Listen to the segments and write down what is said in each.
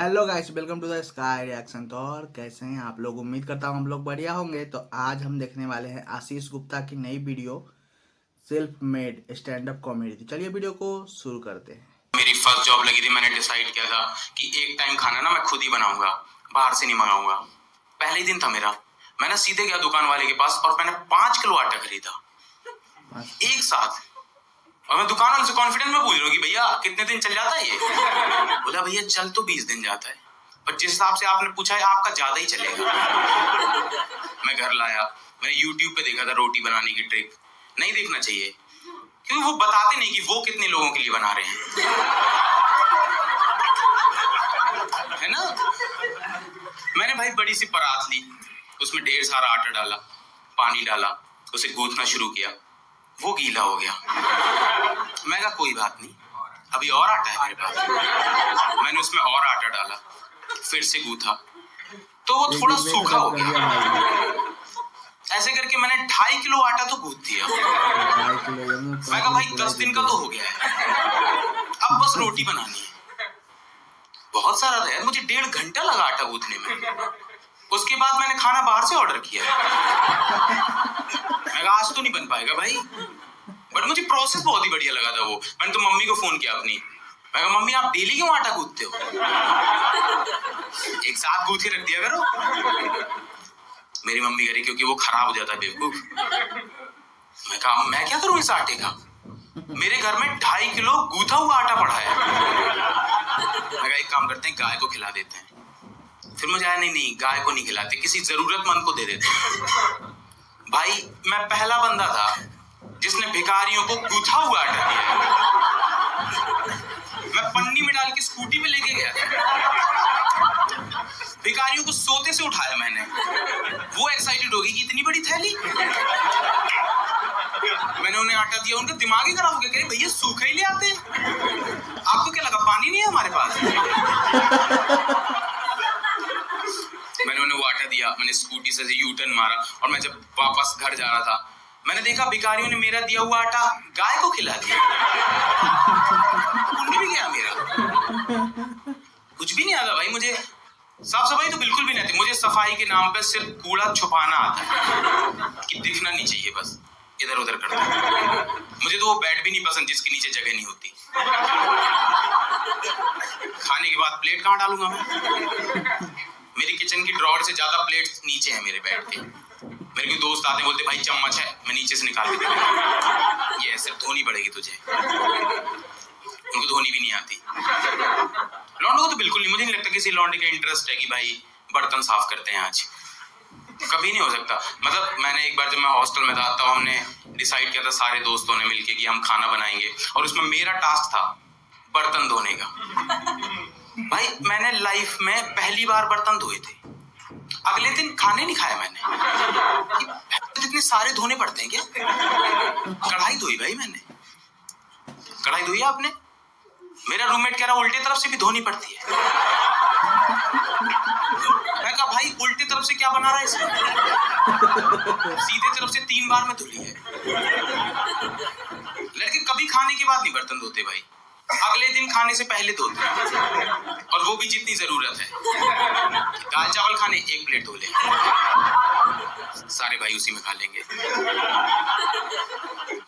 Hello guys, welcome to the sky reaction. तो और कैसे हैं आप लोग? उम्मीद करता हूँ हम लोग बढ़िया होंगे। तो आज हम देखने वाले हैं आशीष गुप्ता की नई video self made stand up comedy. तो चलिए वीडियो को शुरू करते हैं। मेरी फर्स्ट जॉब लगी थी, मैंने डिसाइड किया था कि एक टाइम खाना ना मैं खुद ही बनाऊंगा, बाहर से नहीं मंगाऊंगा। पहले ही दिन था मेरा, मैं ना सीधे गया दुकान वाले के पास और मैंने 5 किलो आटा खरीदा एक साथ। और मैं दुकान वाले से कॉन्फिडेंस में पूछ रहा हूँ कि भैया कितने दिन चल जाता है ये? बोला भैया चल तो 20 दिन जाता है, पर जिस हिसाब से आपने पूछा है आपका ज्यादा ही चलेगा। मैं घर लाया, मैंने YouTube पे देखा था रोटी बनाने की ट्रिक। नहीं देखना चाहिए क्योंकि वो बताते नहीं कि वो कितने लोगों के लिए बना रहे हैं, है ना। मैंने भाई बड़ी सी परात ली, उसमें ढेर सारा आटा डाला, पानी डाला, उसे गूंथना शुरू किया। वो गीला हो गया। मैं कहा कोई बात नहीं, अभी और आटा है मेरे पास। मैंने उसमें और आटा डाला, फिर से गूंथा, तो वो थोड़ा सूखा हो गया। ऐसे करके मैंने 2.5 किलो आटा तो गूंथ दिया। मैं कहा भाई 10 दिन का तो हो गया है, अब बस रोटी बनानी है। बहुत सारा था यार, मुझे 1.5 घंटा लगा आटा गूंथने में। उसके बाद मैंने खाना बाहर से ऑर्डर किया। मैं कहा आज तो नहीं बन पाएगा भाई, बट मुझे प्रोसेस बहुत ही बढ़िया लगा था वो। मैंने तो मम्मी को फोन किया अपनी, मैं कहा मम्मी आप डेली क्यों आटा गूंथते हो? एक साथ गूंथ के रख दिया करो। मेरी मम्मी कह रही क्योंकि वो खराब हो जाता है बेवकूफ। मैं कहा मैं क्या करूं इस आटे का, मेरे घर में 2.5 किलो गूंथा हुआ आटा पड़ा है। मैं कहा एक काम करते हैं गाय को खिला देते हैं। फिर मुझे आया नहीं गाय को नहीं खिलाते, किसी जरूरतमंद को दे देते। भाई मैं पहला बंदा था जिसने भिखारियों को गूंथा हुआ आटा दिया। मैं पन्नी में डाल के स्कूटी पे लेके गया था, भिखारियों को सोते से उठाया मैंने। वो एक्साइटेड हो गई कि इतनी बड़ी थैली। मैंने उन्हें आटा दिया, उनका दिमाग ही खराब हो गया, कह रहे भैया सूखा ही ले आते, आपको क्या लगा पानी नहीं है हमारे पास? मैंने उन्हें वो आटा दिया, मैंने स्कूटी से यू टर्न मारा और मैं जब वापस घर जा रहा था मैंने देखा भिखारियों ने मेरा दिया हुआ आटा गाय को खिला दिया। पुण्य भी गया मेरा। कुछ भी नहीं आता भाई मुझे, साफ सफाई तो बिल्कुल भी नहीं आती मुझे। सफाई के नाम पे सिर्फ कूड़ा छुपाना आता है कि दिखना नहीं चाहिए, बस इधर उधर करता है। मुझे तो वो बेड भी नहीं पसंद जिसके नीचे जगह नहीं होती। खाने के बाद प्लेट कहाँ डालूंगा मैं? मेरी किचन की ड्रॉअर से ज्यादा प्लेट्स नीचे है मेरे बेड के। मेरे कोई दोस्त आते बोलते भाई चम्मच है, मैं नीचे से निकाल के देता। ये सिर्फ धोनी पड़ेगी तुझे, उनको धोनी भी नहीं आती। लौंडों को तो बिल्कुल नहीं, मुझे नहीं लगता किसी लौंडे का इंटरेस्ट है कि भाई बर्तन साफ करते हैं आज, कभी नहीं हो सकता। मतलब मैंने एक बार जब मैं हॉस्टल में था तब हमने डिसाइड किया था सारे दोस्तों ने मिलके कि हम खाना बनाएंगे और उसमें मेरा टास्क था बर्तन धोने का। भाई मैंने लाइफ में पहली बार बर्तन धोए थे। अगले दिन खाने नहीं खाया मैंने, इतने सारे धोने पड़ते हैं क्या? कढ़ाई धोई भाई मैंने, कढ़ाई धोई आपने? मेरा रूममेट कह रहा उल्टे तरफ से भी धोनी पड़ती है। मैं कहा भाई उल्टे तरफ से क्या बना रहा है इसमें? सीधे तरफ से 3 बार में धुली है। लड़के कभी खाने के बाद नहीं बर्तन धोते भाई, अगले दिन खाने से पहले धोते हैं, और वो भी जितनी जरूरत है। दाल चावल खाने 1 प्लेट धो ले, सारे भाई उसी में खा लेंगे।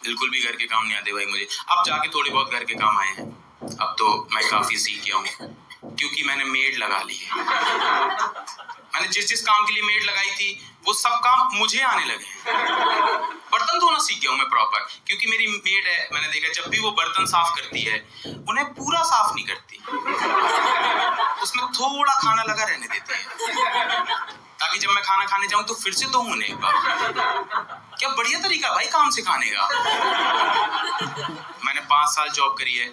बिल्कुल भी घर के काम नहीं आते भाई मुझे। अब जाके थोड़े बहुत घर के काम आए हैं, अब तो मैं काफी सीख गया हूँ क्योंकि मैंने मेड लगा ली है। मैंने जिस जिस काम के लिए मेड लगाई थी वो सब काम मुझे आने लगे। बर्तन धोना सीख गया हूँ मैं प्रॉपर, क्योंकि मेरी मेड है। मैंने देखा जब भी वो बर्तन साफ करती है उन्हें पूरा साफ नहीं करती, उसमें थोड़ा खाना लगा रहने देती है ताकि जब मैं खाना खाने जाऊं तो फिर से धोऊं उन्हें एक बार। क्या बढ़िया तरीका भाई काम सिखाने का। मैंने 5 साल जॉब करी है,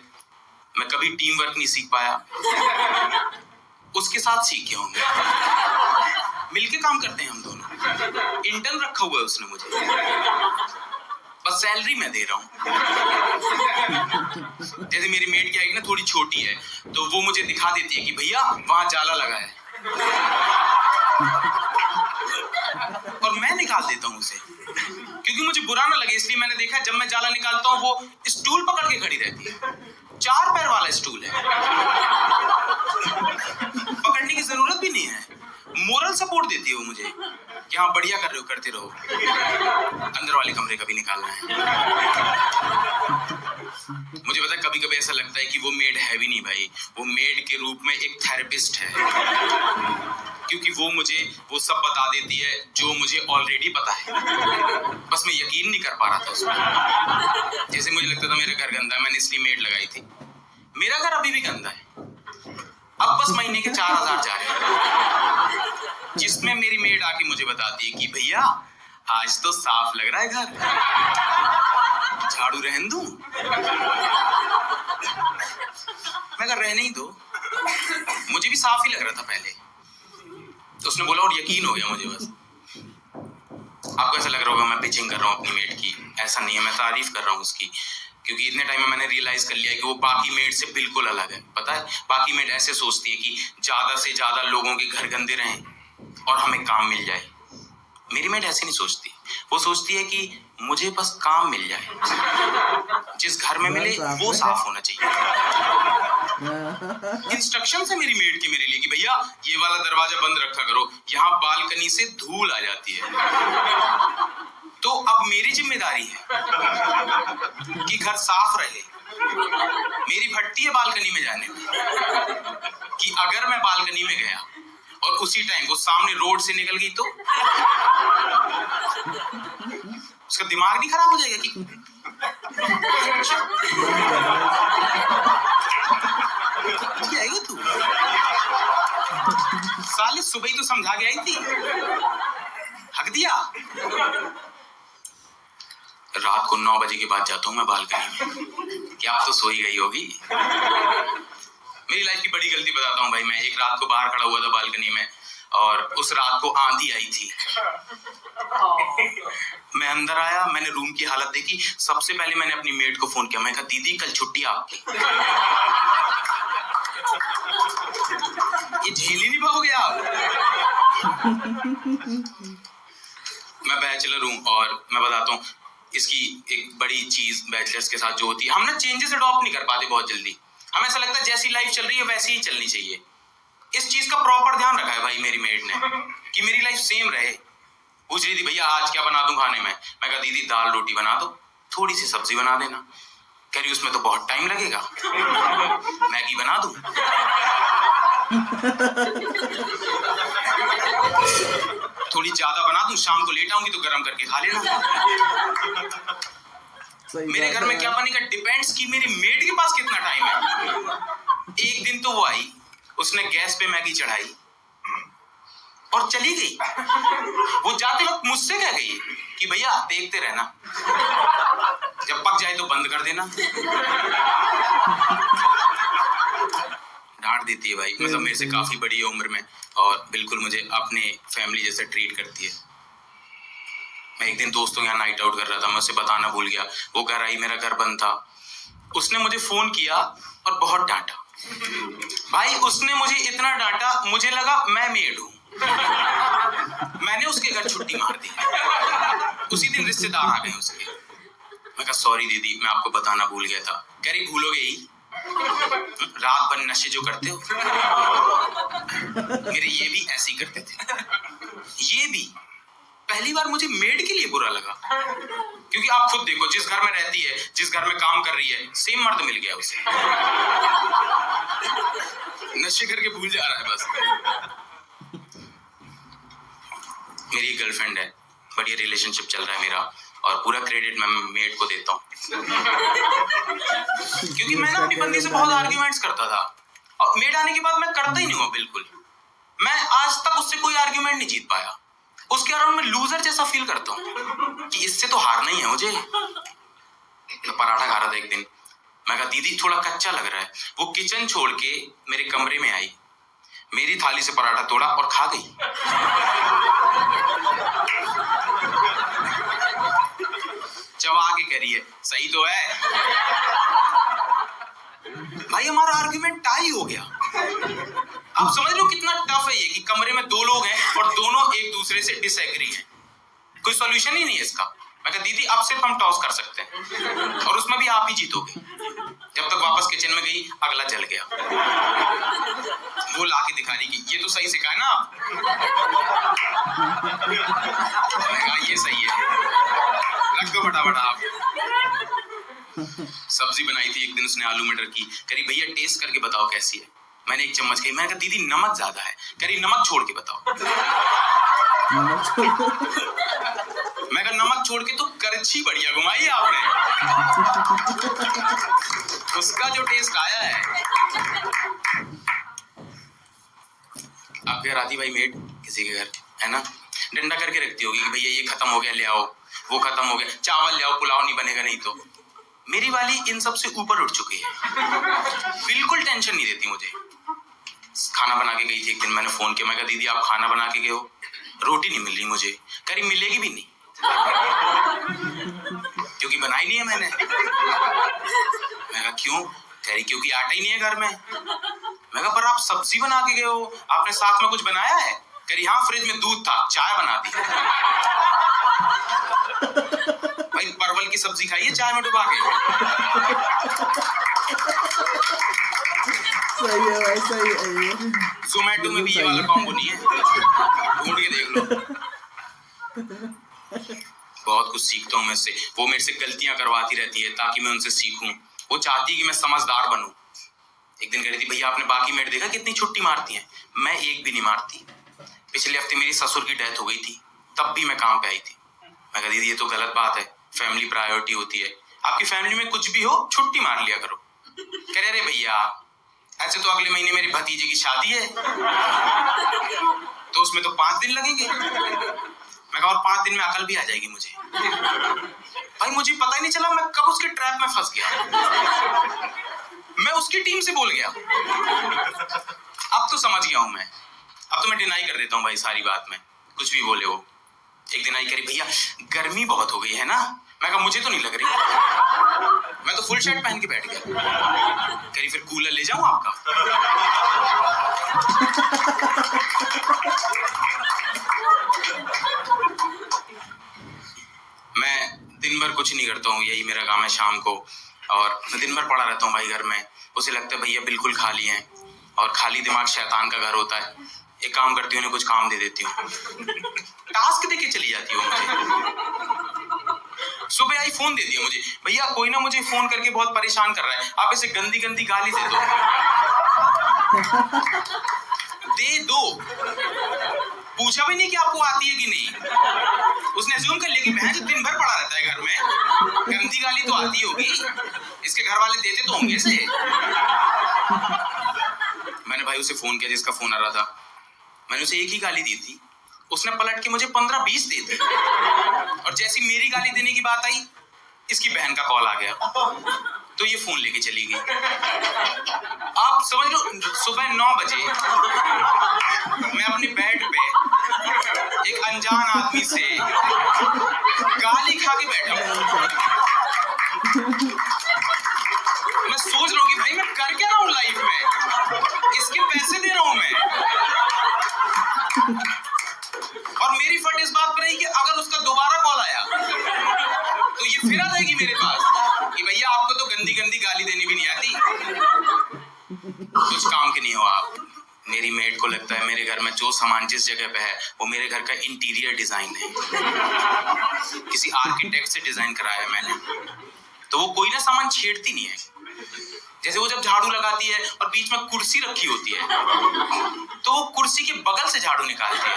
मैं कभी टीम वर्क नहीं सीख पाया, उसके साथ सीख गया हूँ। मिलके काम करते हैं हम दोनों। इंटर्न रखा हुआ है उसने मुझे, बस सैलरी मैं दे रहा हूँ। जैसे मेरी मेड की हाइट ना थोड़ी छोटी है तो वो मुझे दिखा देती है कि भैया वहां जाला लगा है, और मैं निकाल देता हूँ उसे क्योंकि मुझे बुरा ना लगे। इसलिए मैंने देखा जब मैं जाला निकालता हूँ वो स्टूल पकड़ के खड़ी रहती है। 4 पैर वाला स्टूल है। दी वो मुझे कि हाँ बढ़िया कर रहे हो, करते रहो, अंदर वाले कमरे का भी निकालना है। मुझे पता है कभी कभी ऐसा लगता है कि वो मेड है भी नहीं भाई, वो मेड के रूप में एक थेरेपिस्ट है, क्योंकि वो मुझे वो सब बता देती है जो मुझे ऑलरेडी पता है, बस मैं यकीन नहीं कर पा रहा था उसमें। जैसे मुझे लगता था मेरा घर गंदा है, मैंने इसलिए मेड लगाई थी। मेरा घर अभी भी गंदा है, अब बस महीने के 4000 जा रहे हैं, जिसमें मेरी मेड आके मुझे बताती है कि भैया आज तो साफ लग रहा है घर, झाड़ू रहने दूं? मैं कहा रहने ही दो, मुझे भी साफ ही लग रहा था पहले। तो उसने बोला और यकीन हो गया मुझे बस। आपको ऐसा लग रहा होगा मैं पिचिंग कर रहा हूँ अपनी मेड की, ऐसा नहीं है, मैं तारीफ कर रहा हूँ उसकी, क्योंकि इतने टाइम में मैंने रियलाइज कर लिया है कि वो बाकी मेड से बिल्कुल अलग है। पता है बाकी मेड ऐसे सोचती है कि ज्यादा से ज्यादा लोगों के घर गंदे रहें और हमें काम मिल जाए। मेरी मेड ऐसे नहीं सोचती, वो सोचती है कि मुझे बस काम मिल जाए, जिस घर में मिले वो साफ होना चाहिए। इंस्ट्रक्शन है मेरी मेड की मेरे लिए कि भैया ये वाला दरवाजा बंद रखा करो, यहाँ बालकनी से धूल आ जाती है। तो अब मेरी जिम्मेदारी है कि घर साफ रहे। मेरी भट्टी है बालकनी में जाने में, कि अगर मैं बालकनी में गया और उसी टाइम वो सामने रोड से निकल गई तो उसका दिमाग नहीं खराब हो जाएगा कि आएगा तू? साले सुबह ही तो समझा के आई थी, हक दिया। रात को 9 बजे के बाद जाता हूँ मैं बालकनी में, क्या आप तो सो ही गई होगी। मेरी लाइफ की बड़ी गलती बताता हूँ भाई, मैं एक रात को बाहर खड़ा हुआ था बालकनी में और उस रात को आंधी आई थी। मैं अंदर आया, मैंने रूम की हालत देखी, सबसे पहले मैंने अपनी मेड को फोन किया, मैं कहा दीदी कल छुट्टी आपकी। ये झेल ही नहीं पाओगे आप। मैं बैचलर हूँ और मैं बताता हूँ इसकी एक बड़ी चीज बैचलर्स के साथ जो होती है, हम ना चेंजेस अडॉप्ट नहीं कर पाते बहुत जल्दी। हमें ऐसा लगता है जैसी लाइफ चल रही है वैसी ही चलनी चाहिए। इस चीज का प्रॉपर ध्यान रखा है भाई मेरी मेड ने कि मेरी लाइफ सेम रहे। पूछ रही थी भैया आज क्या बना दूं खाने में, मैं कहा दीदी दाल रोटी बना दो, थोड़ी सी सब्जी बना देना। कह रही उसमें तो बहुत टाइम लगेगा, मैगी बना दूं। थोड़ी ज्यादा बना दूं, शाम को लेट आऊंगी तो गर्म करके खा लेना। मेरे घर में क्या बनेगा डिपेंड्स कि मेरी मेड के पास कितना टाइम है। एक दिन तो वो आई, उसने गैस पे मैगी चढ़ाई और चली गई। वो जाते वक्त मुझसे कह गई कि भैया देखते रहना, जब पक जाए तो बंद कर देना। डांट देती है भाई, मतलब मेरे से काफी बड़ी है उम्र में और बिल्कुल मुझे अपने फैमिली जैसे ट्रीट करती है। मैं एक दिन दोस्तों के यहाँ नाइट आउट कर रहा था, मैं उसे बताना भूल गया। वो घर आई, मेरा घर बंद था, उसने मुझे फोन किया और बहुत डांटा भाई। उसने मुझे इतना डांटा, मुझे लगा मैं मेड हूँ। मैंने उसके घर छुट्टी मार दी। उसी दिन रिश्तेदार आ गए उसके। मैं कहा सॉरी दीदी मैं आपको बताना भूल गया था। कह रही भूलोगे ही, रात भर नशे जो करते हो। मेरे ये भी ऐसे ही करते थे। ये भी पहली बार मुझे मेड के लिए बुरा लगा, क्योंकि आप खुद देखो जिस घर में रहती है, जिस घर में काम कर रही है, सेम मर्द मिल गया उसे। नशे करके भूल जा रहा है बस। मेरी गर्लफ्रेंड है, बढ़िया रिलेशनशिप चल रहा है मेरा और पूरा क्रेडिट मैं मेड को देता हूँ। क्योंकि मैं ना अपनी बंदी से बहुत आर्ग्यूमेंट्स करता था और मेड आने के बाद मैं करता ही नहीं हूँ बिल्कुल। मैं आज तक उससे कोई आर्ग्यूमेंट नहीं जीत पाया। उसके अराउंड मैं लूजर जैसा फील करता हूँ कि इससे तो हारना ही है मुझे। मैं पराठा खा रहा था एक दिन, मैं कहा दीदी थोड़ा कच्चा लग रहा है। वो किचन छोड़ के मेरे कमरे में आई, मेरी थाली से पराठा तोड़ा और खा गई। चबा के कह रही है सही तो है। भाई हमारा आर्गुमेंट टाई हो गया। आप समझ रहे हो कितना टफ है ये कि कमरे में दो लोग हैं और दोनों एक दूसरे से डिसएग्री हैं, कोई सॉल्यूशन ही नहीं है इसका। मैं कहा दीदी अब सिर्फ हम टॉस कर सकते हैं और उसमें भी आप ही जीतोगे। जब तक वापस किचन में गई अगला जल गया। वो ला के दिखा रही कि ये तो सही सिखा है ना आप। मैंने कहा ये सही है, रख दो फटाफट आप। सब्जी बनाई थी एक दिन उसने आलू मटर की, करी भैया टेस्ट करके बताओ कैसी है। मैंने एक चम्मच खाई, मैंने कहा दीदी नमक ज्यादा है, करी नमक छोड़ के बताओ। मैं कहा नमक छोड़ के तो करछी बढ़िया घुमाई आपने। उसका जो टेस्ट आया है। आपके घर आती भाई मेड किसी के घर, है ना, डंडा करके रखती होगी कि भैया ये खत्म हो गया ले आओ, वो खत्म हो गया, चावल ले आओ, पुलाव नहीं बनेगा नहीं तो। मेरी वाली इन सब से ऊपर उठ चुकी है, बिल्कुल टेंशन नहीं देती मुझे। खाना बना के गई थी एक दिन, मैंने फोन किया, मैं कहा दीदी आप खाना बना के गए हो, रोटी नहीं मिल रही मुझे, करी मिलेगी भी नहीं क्योंकि बनाई नहीं है मैंने। मैं कहा क्यों, कह रही क्योंकि आटा ही नहीं है घर में। मैं कहा पर आप सब्जी बना के गए हो, आपने साथ में कुछ बनाया है, कह रही हाँ फ्रिज में दूध था, चाय बना दी। भाई परवल की सब्जी खाइए चाय में डुबा के। सही है भाई, सही है। जोमेटो में भी ये वाला कॉम्बो नहीं है, ढूंढ के देख लो। बहुत कुछ सीखता हूँ मैं इससे, वो मेरे से गलतियां करवाती रहती है ताकि मैं उनसे सीखूं। वो चाहती है कि मैं समझदार बनूं। एक दिन कह रही थी भैया आपने बाकी मेड देखा कितनी छुट्टी मारती हैं, मैं एक भी नहीं मारती। पिछले हफ्ते मेरी ससुर की डेथ हो गई थी, तब भी मैं काम पे आई थी। मैं कहा दीदी ये तो गलत बात है, फैमिली प्रायोरिटी होती है, आपकी फैमिली में कुछ भी हो छुट्टी मार लिया करो। कह रहे भैया ऐसे तो अगले महीने मेरी भतीजे की शादी है तो उसमें तो 5 दिन लगेंगे। मैं कहा और 5 दिन में अकल भी आ जाएगी मुझे। भाई मुझे पता ही नहीं चला मैं कब उसके ट्रैप में फंस गया, मैं उसकी टीम से बोल गया। अब तो समझ गया हूं मैं, अब तो मैं डिनाई कर देता हूँ भाई सारी बात में, कुछ भी बोले वो। एक दिन आई करी भैया गर्मी बहुत हो गई है ना, मैं कहा मुझे तो नहीं लग रही, मैं तो फुल शर्ट पहन के बैठ गया। करी फिर कूलर ले जाऊं आपका। मैं दिन भर कुछ नहीं करता हूँ, यही मेरा काम है शाम को, और मैं दिन भर पड़ा रहता हूँ भाई घर में। उसे लगता है भैया बिल्कुल खाली हैं, और खाली दिमाग शैतान का घर होता है। एक काम करती हूँ, उन्हें कुछ काम दे देती हूँ, टास्क देके चली जाती हूँ मुझे। सुबह आई फोन दे दिया मुझे, भैया कोई ना मुझे फोन करके बहुत परेशान कर रहा है, आप इसे गंदी गंदी गाली दे दो। दे दो, पूछा भी नहीं कि आपको आती है कि नहीं। उसने अज्यूम कर लिया कि बहन दिन भर पड़ा रहता है घर में, गंदी गाली तो आती होगी, इसके घर वाले देते तो होंगे इसे। मैंने भाई उसे फोन किया जिसका फोन आ रहा था, मैंने उसे एक ही गाली दी थी, उसने पलट के मुझे 15-20 दे दी। और जैसी मेरी गाली देने की बात आई, इसकी बहन का कॉल आ गया, तो ये फोन लेके चली गई। आप समझ लो सुबह 9 बजे मैं अपने बेड पे एक अनजान आदमी से गाली खा के बैठा हूं। मैं सोच रहा हूँ कि भाई मैं कर क्या रहा हूँ लाइफ में, इसके पैसे दे रहा हूं मैं। और मेरी फट इस बात पर रही कि अगर उसका दोबारा कॉल आया तो ये फिर आ जाएगी मेरे पास कि भैया आपको तो गंदी गंदी गाली देनी भी नहीं आती, कुछ काम के नहीं हो आप। मेरी मेड को लगता है मेरे घर में जो सामान जिस जगह पे है वो मेरे घर का इंटीरियर डिजाइन है, किसी आर्किटेक्ट से डिजाइन कराया है मैंने। तो वो कोई ना सामान छेड़ती नहीं है। जैसे वो जब झाड़ू लगाती है और बीच में कुर्सी रखी होती है तो वो कुर्सी के बगल से झाड़ू निकालती है।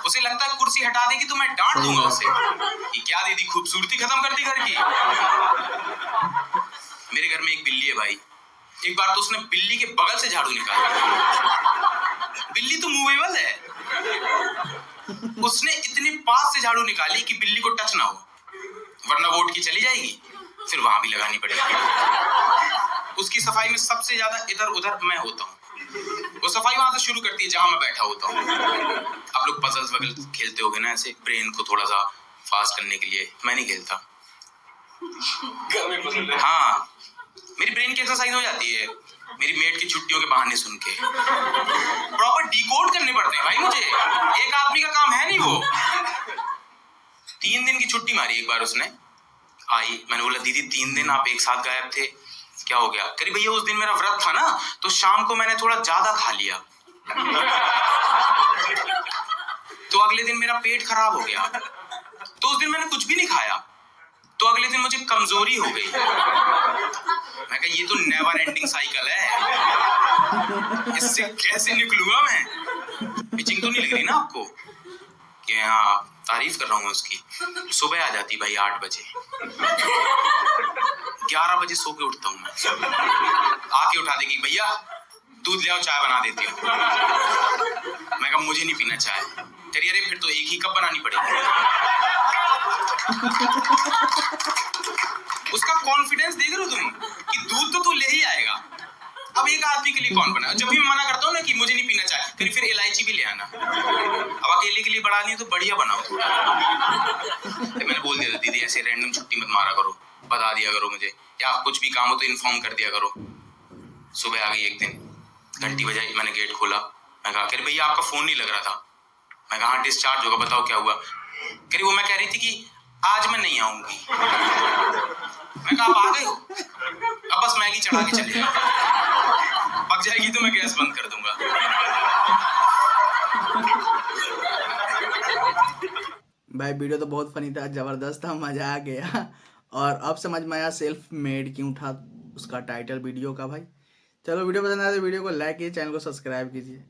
उसे लगता है कुर्सी हटा देगी तो मैं डांट दूंगा उसे कि क्या दीदी खूबसूरती खत्म कर दी घर की। मेरे घर में एक बिल्ली है भाई, एक बार तो उसने बिल्ली के बगल से झाड़ू निकाला। बिल्ली तो मूवेबल है, उसने इतने पास से झाड़ू निकाली कि बिल्ली को टच ना हो, वरना वो उठ के चली जाएगी, फिर वहां भी लगानी पड़ेगी। उसकी सफाई में सबसे ज्यादा इधर उधर मैं होता हूँ। वो सफाई वहां से शुरू करती है जहां मैं बैठा होता हूँ। आप लोग पजल्स वगैरह खेलते होगे ना ऐसे ब्रेन को थोड़ा सा फास्ट करने के लिए, मैं नहीं खेलता। हाँ मेरी ब्रेन की एक्सरसाइज हो जाती है मेरी मेड की छुट्टियों के बहाने सुन के। प्रॉपर डिकोड करने पड़ते हैं भाई मुझे, एक आदमी का काम है नहीं वो। 3 दिन की छुट्टी मारी एक बार उसने, आई, मैंने बोला दीदी 3 दिन आप एक साथ गायब थे, क्या हो गया? कह रही भैया उस दिन मेरा व्रत था ना, तो शाम को मैंने थोड़ा ज्यादा खा लिया, तो अगले दिन मेरा पेट खराब हो गया। तो उस दिन मैंने कुछ भी नहीं खाया, तो अगले दिन मुझे कमजोरी हो गई। मैं कहा ये तो नेवर एंडिंग साइकिल है, इससे कैसे निकलूंगा मैं? पिचिंग तो नहीं लग रही ना आपको कि हाँ तारीफ कर रहा हूँ उसकी? सुबह आ जाती भाई 8 बजे, 11 बजे सो के उठता हूँ मैं, आके उठा देगी भैया दूध ले आओ चाय बना देती हूँ। मैं कहा मुझे नहीं पीना चाय। कह रही अरे फिर तो एक ही कप बनानी पड़ेगी। उसका कॉन्फिडेंस देख रहे हो तुम कि दूध तो ले ही आएगा। अब एक आदमी के लिए कौन बना? जब भी मैं मना करता हूँ ना कि मुझे नहीं पीना चाय, कहीं फिर इलायची भी ले आना। अब अकेले के लिए बढ़ा नहीं तो बढ़िया बनाओ थोड़ा। तो मैंने बोल दिया दीदी ऐसे रैंडम छुट्टी मत मारा करो, बता दिया करो मुझे, या कुछ भी काम हो तो इन्फॉर्म कर दिया करो। सुबह आ गई एक दिन, घंटी बजाई, मैंने गेट खोला, मैं कहा अरे भैया आपका फोन नहीं लग रहा था। मैं कहा हाँ डिस्चार्ज होगा, बताओ क्या हुआ? कह रही वो मैं कह रही थी कि आज मैं नहीं आऊंगी। मैं कहा आप आ गए हो, अब बस मैगी चढ़ा के चले जाओ, पक जाएगी तो मैं गैस बंद कर दूंगा। भाई वीडियो तो बहुत फनी था, जबरदस्त था, मजा आ गया। और अब समझ में आया सेल्फ मेड क्यों था उसका टाइटल वीडियो का। भाई चलो वीडियो पसंद आया तो वीडियो को लाइक कीजिए, चैनल को सब्सक्राइब कीजिए।